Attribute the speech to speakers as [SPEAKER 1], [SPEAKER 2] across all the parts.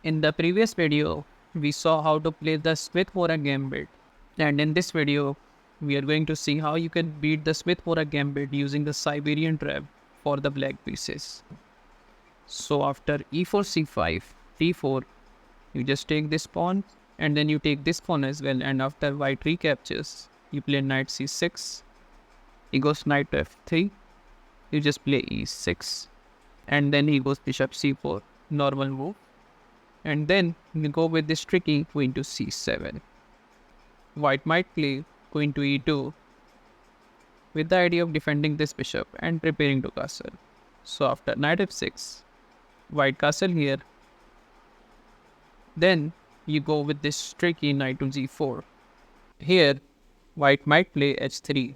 [SPEAKER 1] In the previous video, we saw how to play the Smith-Morra Gambit, and in this video, we are going to see how you can beat the Smith-Morra Gambit using the Siberian Trap for the black pieces. So after e4 c5 d4, you just take this pawn and then you take this pawn as well, and after white recaptures, you play knight c6, he goes knight to f3, you just play e6, and then he goes bishop c4, normal move. And then you go with this tricky queen to c7. White might play queen to e2 with the idea of defending this bishop and preparing to castle. So after knight f6, white castle here. Then you go with this tricky knight to g4. Here, white might play h3,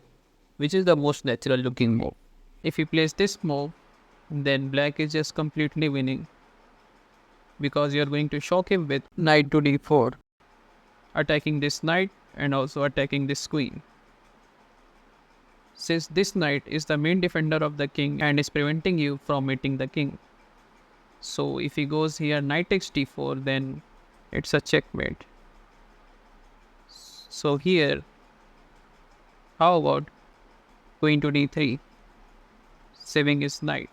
[SPEAKER 1] which is the most natural looking move. If he plays this move, then black is just completely winning, because you are going to shock him with knight to d4, attacking this knight and also attacking this queen. Since this knight is the main defender of the king and is preventing you from hitting the king. So if he goes here knight takes d4, then it's a checkmate. So here, how about queen to d3, saving his knight.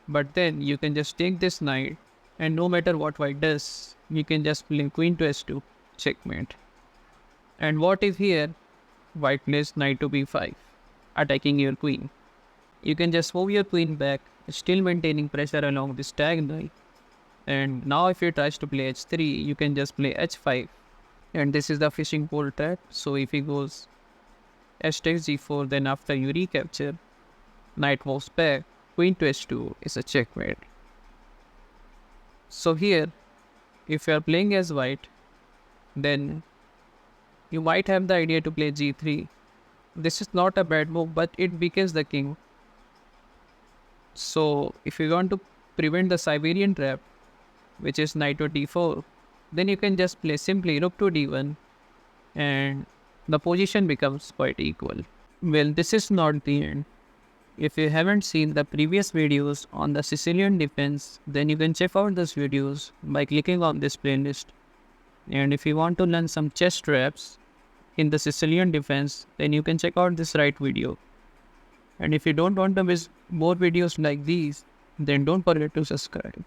[SPEAKER 1] But then you can just take this knight, and no matter what white does, you can just play queen to s2, checkmate. And what if here, white plays knight to b5, attacking your queen. You can just move your queen back, still maintaining pressure along this diagonal. And now if he tries to play h3, you can just play h5. And this is the fishing pole trap. So if he goes h takes g4, then after you recapture, knight moves back, queen to h2 is a checkmate. So here, if you are playing as white, then you might have the idea to play g3. This is not a bad move, but it weakens the king. So if you want to prevent the Siberian trap, which is knight to d4, then you can just play simply rook to d1, and the position becomes quite equal. Well, this is not the end. If you haven't seen the previous videos on the Sicilian Defense, then you can check out those videos by clicking on this playlist. And if you want to learn some chess traps in the Sicilian Defense, then you can check out this right video. And if you don't want to miss more videos like these, then don't forget to subscribe.